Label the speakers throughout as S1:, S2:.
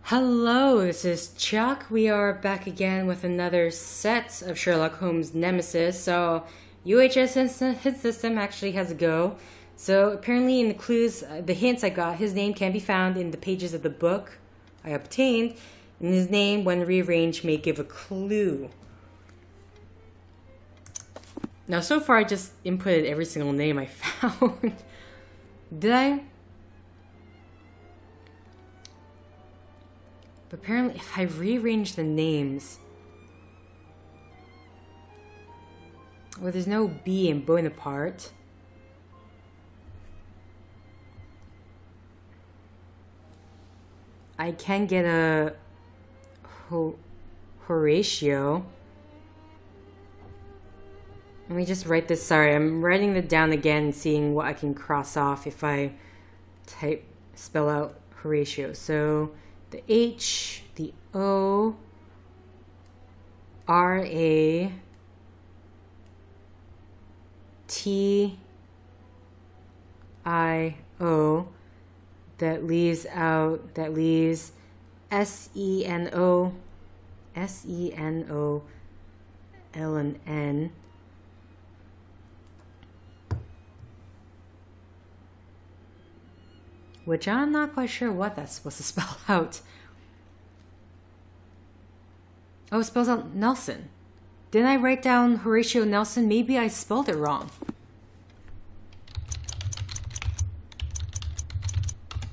S1: Hello, this is Chiak. We are back again with another set of Sherlock Holmes Nemesis. So, UHS his system actually has a go. So, apparently in the clues, the hints I got, his name can be found in the pages of the book I obtained. And his name, when rearranged, may give a clue. Now, so far I just inputted every single name I found. Did I? But apparently, if I rearrange the names... Well, there's no B in Bonaparte. I can get a... Horatio. Let me just write this. Sorry, I'm writing it down again, seeing what I can cross off if I spell out Horatio. So... the H, the O, R, A, T, I, O, that leaves S, E, N, O, L, and N. Which I'm not quite sure what that's supposed to spell out. Oh, it spells out Nelson. Didn't I write down Horatio Nelson? Maybe I spelled it wrong.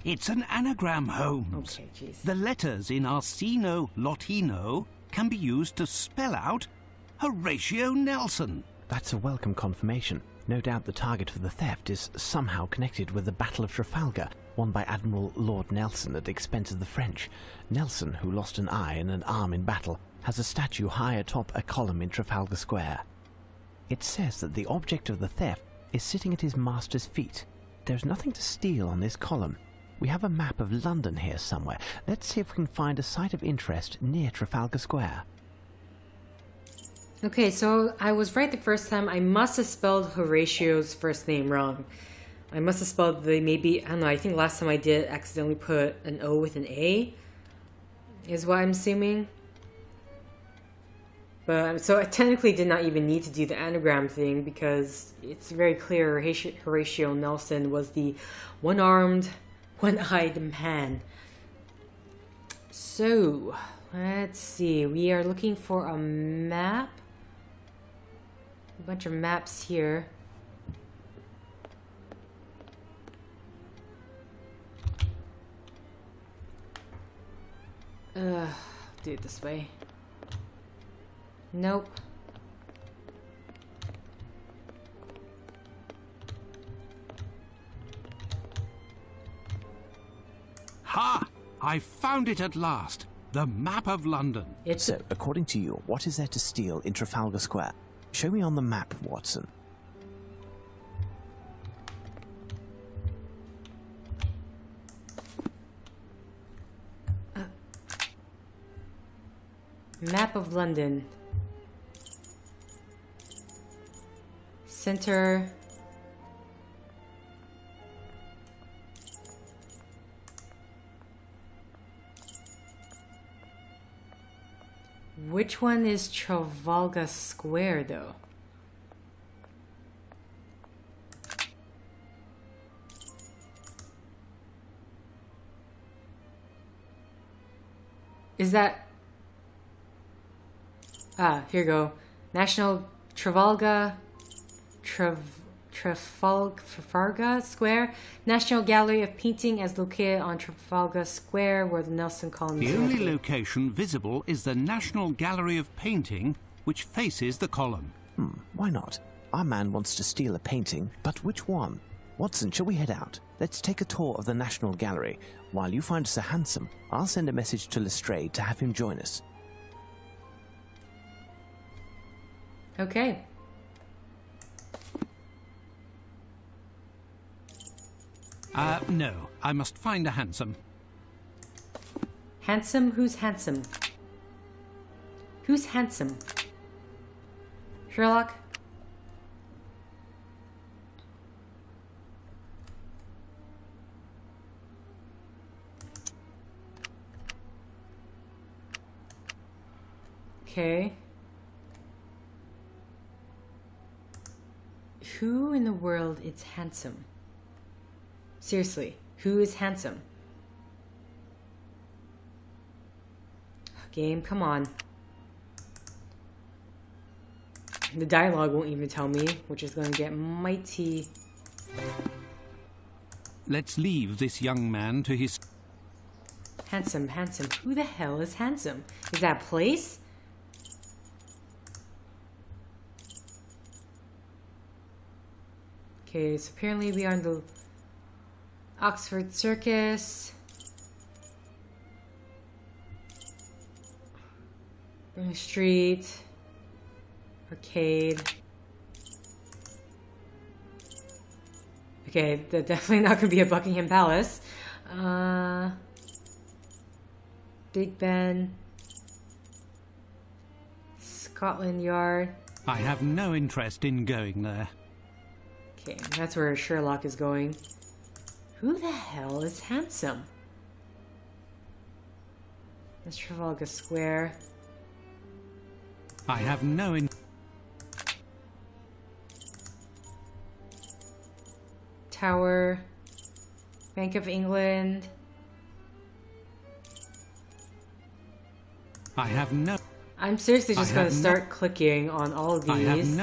S2: It's an anagram, Holmes.
S1: Okay, jeez.
S2: The letters in Arsino Lotino can be used to spell out Horatio Nelson.
S3: That's a welcome confirmation. No doubt the target of the theft is somehow connected with the Battle of Trafalgar, won by Admiral Lord Nelson at the expense of the French. Nelson, who lost an eye and an arm in battle, has a statue high atop a column in Trafalgar Square. It says that the object of the theft is sitting at his master's feet. There's nothing to steal on this column. We have a map of London here somewhere. Let's see if we can find a site of interest near Trafalgar Square.
S1: Okay, so I was right the first time. I must have spelled Horatio's first name wrong. I must have spelled the maybe, I don't know, I think last time I did accidentally put an O with an A, is what I'm assuming. But, so I technically did not even need to do the anagram thing because it's very clear Horatio Nelson was the one-armed, one-eyed man. So, let's see. We are looking for a map. A bunch of maps here. Do it this way. Nope.
S2: Ha! I found it at last. The map of London.
S3: So, according to you, what is there to steal in Trafalgar Square? Show me on the map, Watson.
S1: Map of London. Center. Which one is Trafalgar Square, though? Is that... Ah, here you go. National Trafalgar Square. National Gallery of Painting is located on Trafalgar Square where the Nelson column is
S2: The only
S1: located.
S2: location visible is the National Gallery of Painting, which faces the column.
S3: Why not? Our man wants to steal a painting, but which one? Watson, shall we head out? Let's take a tour of the National Gallery. While you find us a hansom, I'll send a message to Lestrade to have him join us.
S1: Okay.
S2: No. I must find a hansom.
S1: Handsome? Who's handsome? Who's handsome? Sherlock? Okay. Who in the world is handsome? Seriously, who is handsome? Game, come on. The dialogue won't even tell me, which is going to get mighty.
S2: Let's leave this young man to his...
S1: Handsome, handsome. Who the hell is handsome? Is that a place? Okay, so apparently we are in the Oxford Circus. Street. Arcade. Okay, they're definitely not going to be a Buckingham Palace. Big Ben. Scotland Yard.
S2: I have no interest in going there.
S1: Okay, that's where Sherlock is going. Who the hell is handsome? That's Trafalgar Square.
S2: I have no
S1: Tower. Bank of England.
S2: I have no...
S1: I'm seriously just going to start clicking on all of these.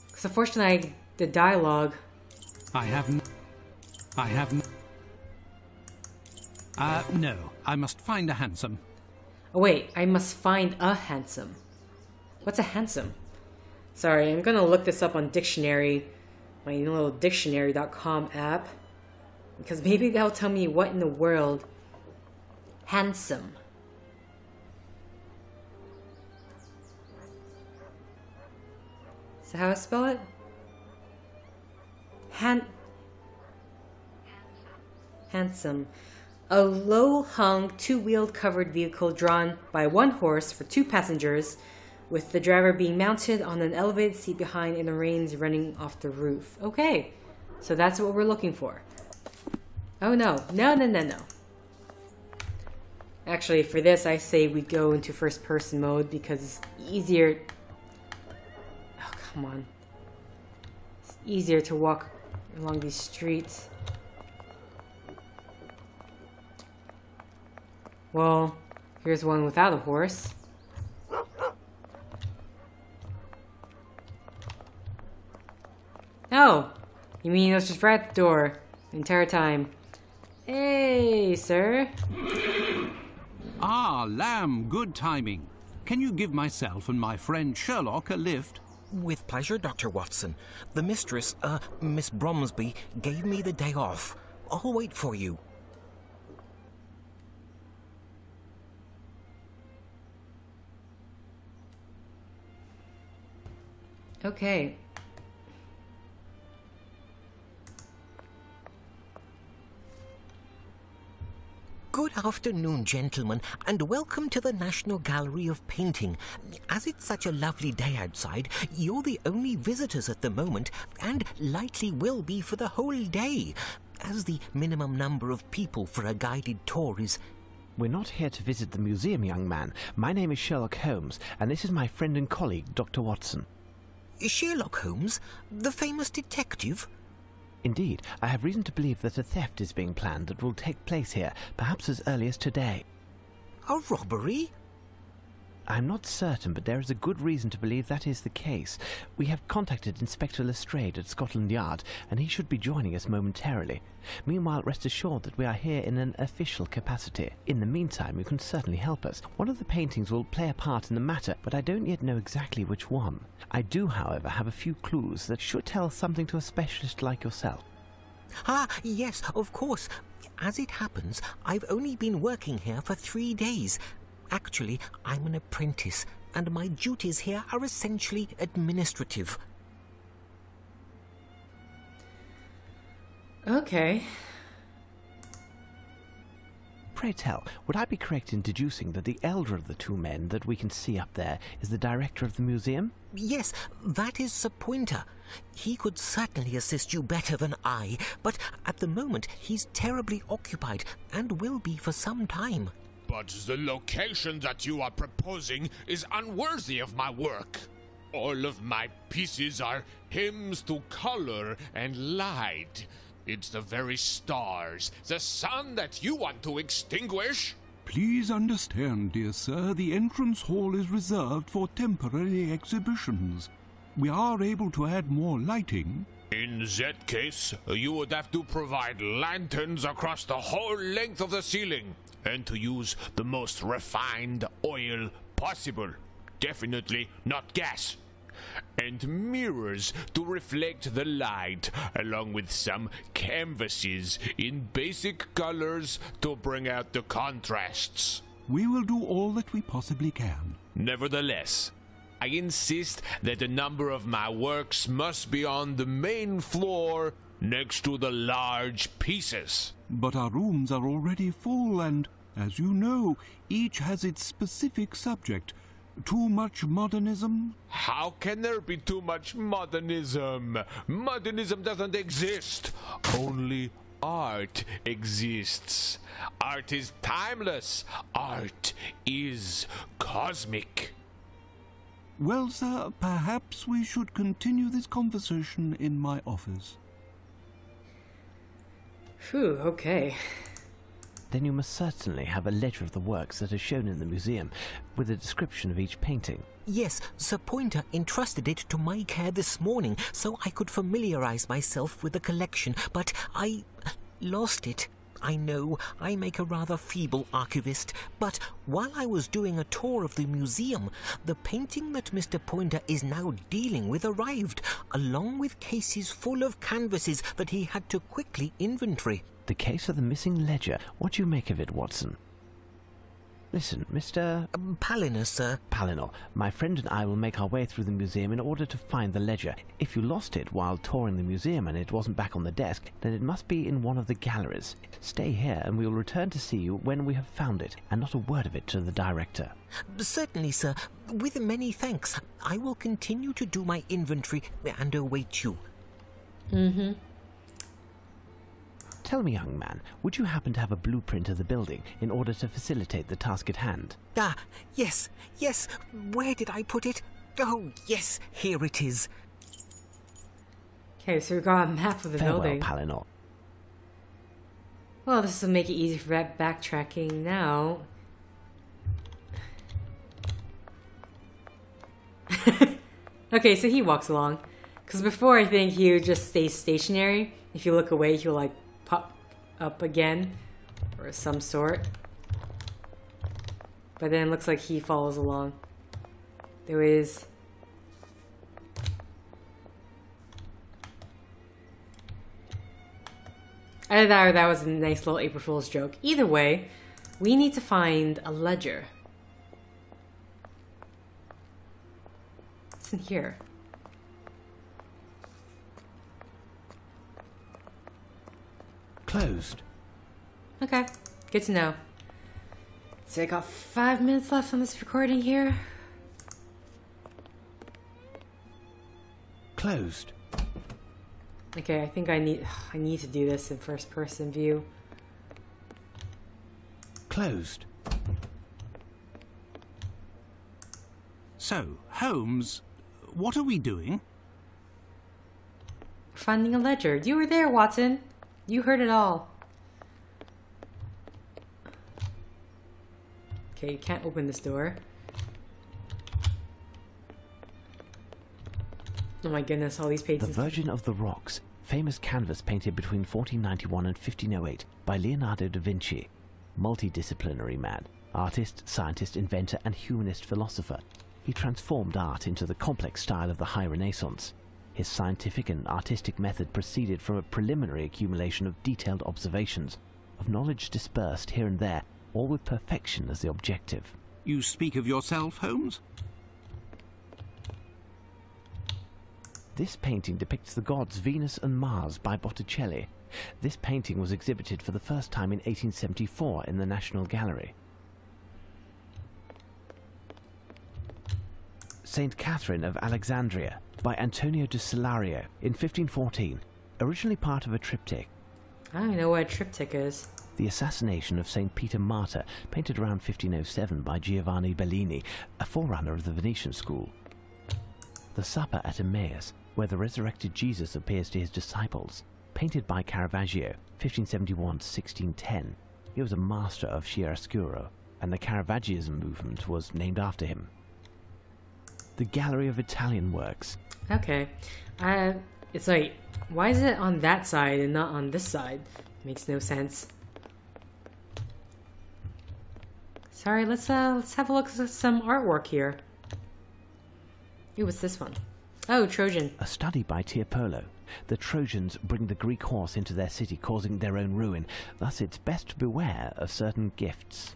S1: Because unfortunately, the dialogue...
S2: no. I must find a hansom.
S1: Oh wait, I must find a hansom. What's a hansom? Sorry, I'm gonna look this up on dictionary, my little dictionary.com app, because maybe that'll tell me what in the world handsome. Is that how I spell it? Handsome. A low-hung, two-wheeled covered vehicle drawn by one horse for two passengers, with the driver being mounted on an elevated seat behind and the reins running off the roof. Okay, so that's what we're looking for. Oh no, no. Actually, for this, I say we go into first-person mode because it's easier... Oh, come on. It's easier to walk along these streets. Well, here's one without a horse. Oh! You mean it was just right at the door the entire time. Hey, sir.
S2: Ah, Lamb, good timing. Can you give myself and my friend Sherlock a lift?
S4: With pleasure, Dr. Watson. The mistress, Miss Bromsby, gave me the day off. I'll wait for you.
S1: Okay.
S4: Good afternoon, gentlemen, and welcome to the National Gallery of Painting. As it's such a lovely day outside, you're the only visitors at the moment, and likely will be for the whole day, as the minimum number of people for a guided tour is...
S3: We're not here to visit the museum, young man. My name is Sherlock Holmes, and this is my friend and colleague, Dr. Watson.
S4: Sherlock Holmes, the famous detective?
S3: Indeed, I have reason to believe that a theft is being planned that will take place here, perhaps as early as today.
S4: A robbery?
S3: I'm not certain, but there is a good reason to believe that is the case. We have contacted Inspector Lestrade at Scotland Yard, and he should be joining us momentarily. Meanwhile, rest assured that we are here in an official capacity. In the meantime, you can certainly help us. One of the paintings will play a part in the matter, but I don't yet know exactly which one. I do, however, have a few clues that should tell something to a specialist like yourself.
S4: Ah, yes, of course. As it happens, I've only been working here for 3 days. Actually, I'm an apprentice, and my duties here are essentially administrative.
S1: Okay.
S3: Pray tell, would I be correct in deducing that the elder of the two men that we can see up there is the director of the museum?
S4: Yes, that is Sir Pointer. He could certainly assist you better than I, but at the moment he's terribly occupied, and will be for some time.
S5: But the location that you are proposing is unworthy of my work. All of my pieces are hymns to color and light. It's the very stars, the sun that you want to extinguish.
S6: Please understand, dear sir, the entrance hall is reserved for temporary exhibitions. We are able to add more lighting.
S5: In that case, you would have to provide lanterns across the whole length of the ceiling, and to use the most refined oil possible. Definitely not gas. And mirrors to reflect the light, along with some canvases in basic colors to bring out the contrasts.
S6: We will do all that we possibly can.
S5: Nevertheless, I insist that a number of my works must be on the main floor next to the large pieces.
S6: But our rooms are already full and, as you know, each has its specific subject. Too much modernism?
S5: How can there be too much modernism? Modernism doesn't exist. Only art exists. Art is timeless. Art is cosmic.
S6: Well, sir, perhaps we should continue this conversation in my office.
S1: Phew, okay.
S3: Then you must certainly have a ledger of the works that are shown in the museum, with a description of each painting.
S4: Yes, Sir Pointer entrusted it to my care this morning so I could familiarize myself with the collection, but I lost it. I know I make a rather feeble archivist, but while I was doing a tour of the museum, the painting that Mr. Pointer is now dealing with arrived, along with cases full of canvases that he had to quickly inventory.
S3: The case of the missing ledger. What do you make of it, Watson? Listen, Mr.
S4: Palinor, sir.
S3: Palinor, my friend and I will make our way through the museum in order to find the ledger. If you lost it while touring the museum and it wasn't back on the desk, then it must be in one of the galleries. Stay here and we will return to see you when we have found it, and not a word of it to the director.
S4: Certainly, sir. With many thanks. I will continue to do my inventory and await you.
S1: Mm-hmm.
S3: Tell me, young man, would you happen to have a blueprint of the building in order to facilitate the task at hand?
S4: Ah, yes. Where did I put it? Oh, yes, here it is.
S1: Okay, so we've got a map of the building.
S3: Farewell, Palinor.
S1: Well, this will make it easy for backtracking now. Okay, so he walks along. Because before, I think he would just stay stationary. If you look away, he'll like pop up again, or some sort. But then it looks like he follows along. There is... Either that or that was a nice little April Fool's joke. Either way, we need to find a ledger. What's in here?
S3: Closed.
S1: Okay, good to know. So I got 5 minutes left on this recording here.
S3: Closed.
S1: Okay, I think I need to do this in first person view.
S3: Closed.
S2: So, Holmes, what are we doing?
S1: Finding a ledger. You were there, Watson. You heard it all. Okay, you can't open this door. Oh my goodness, all these pages.
S3: The Virgin of the Rocks, famous canvas painted between 1491 and 1508 by Leonardo da Vinci. Multidisciplinary man, artist, scientist, inventor, and humanist philosopher. He transformed art into the complex style of the High Renaissance. His scientific and artistic method proceeded from a preliminary accumulation of detailed observations, of knowledge dispersed here and there, all with perfection as the objective.
S2: You speak of yourself, Holmes?
S3: This painting depicts the gods Venus and Mars by Botticelli. This painting was exhibited for the first time in 1874 in the National Gallery. Saint Catherine of Alexandria by Antonio de Solario in 1514, originally part of a triptych.
S1: I don't even know what a triptych is.
S3: The Assassination of St. Peter Martyr, painted around 1507 by Giovanni Bellini, a forerunner of the Venetian school. The Supper at Emmaus, where the resurrected Jesus appears to his disciples, painted by Caravaggio, 1571 to 1610. He was a master of chiaroscuro, and the Caravaggism movement was named after him. The Gallery of Italian Works.
S1: Okay. It's like, why is it on that side and not on this side? Makes no sense. Sorry, let's have a look at some artwork here. Ooh, what's this one? Oh, Trojan.
S3: A study by Tiepolo. The Trojans bring the Greek horse into their city, causing their own ruin. Thus it's best to beware of certain gifts.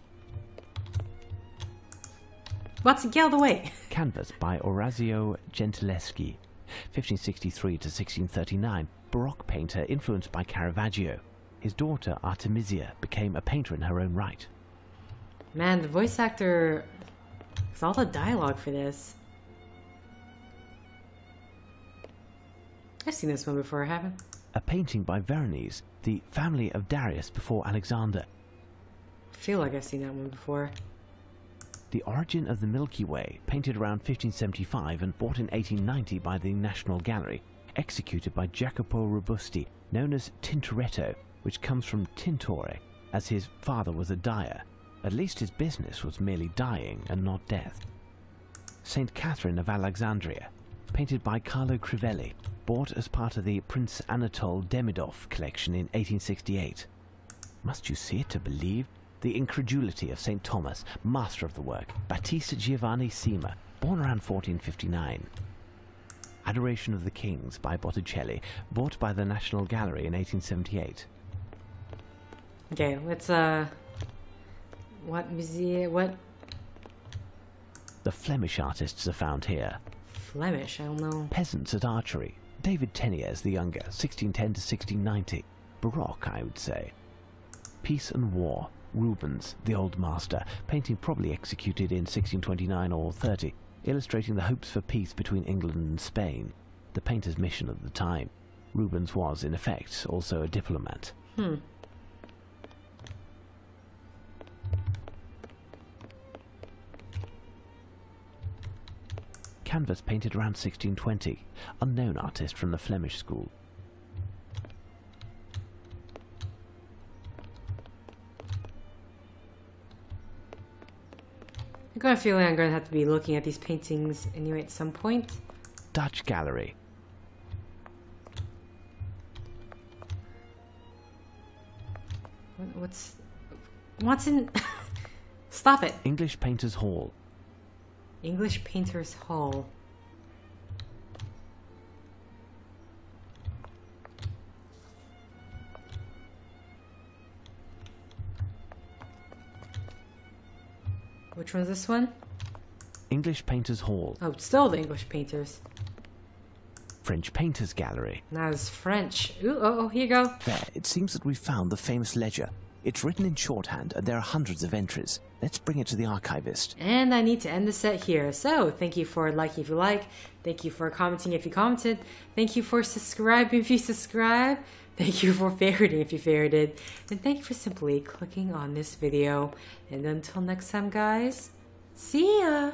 S1: What's get out of the way?
S3: Canvas by Orazio Gentileschi, 1563 to 1639. Baroque painter influenced by Caravaggio. His daughter Artemisia became a painter in her own right.
S1: Man, the voice actor... It's all the dialogue for this. I've seen this one before, haven't I?
S3: A painting by Veronese, the family of Darius before Alexander.
S1: I feel like I've seen that one before.
S3: The Origin of the Milky Way, painted around 1575 and bought in 1890 by the National Gallery, executed by Jacopo Robusti, known as Tintoretto, which comes from tintore, as his father was a dyer. At least his business was merely dyeing and not death. Saint Catherine of Alexandria, painted by Carlo Crivelli, bought as part of the Prince Anatole Demidov collection in 1868. Must you see it to believe? The Incredulity of St. Thomas, master of the work, Battista Giovanni Cima, born around 1459. Adoration of the Kings by Botticelli, bought by the National Gallery in 1878.
S1: Okay, let's, what museum, what?
S3: The Flemish artists are found here.
S1: Flemish, I don't know.
S3: Peasants at archery. David Teniers the Younger, 1610 to 1690. Baroque, I would say. Peace and War. Rubens, the Old Master, painting probably executed in 1629 or 30, illustrating the hopes for peace between England and Spain, the painter's mission at the time. Rubens was, in effect, also a diplomat. Canvas painted around 1620, unknown artist from the Flemish school.
S1: I got a feeling I'm going to have to be looking at these paintings anyway at some point.
S3: Dutch Gallery.
S1: What's in... Stop it.
S3: English Painters Hall.
S1: English Painters Hall. Which one's this one?
S3: English Painters Hall.
S1: Oh, it's still the English painters.
S3: French Painters Gallery.
S1: Now it's French. Ooh, oh, here you go.
S7: There, it seems that we've found the famous ledger. It's written in shorthand, and there are hundreds of entries. Let's bring it to the archivist.
S1: And I need to end the set here. So, thank you for liking if you like. Thank you for commenting if you commented. Thank you for subscribing if you subscribe. Thank you for favoriting if you favorited. And thank you for simply clicking on this video. And until next time, guys, see ya!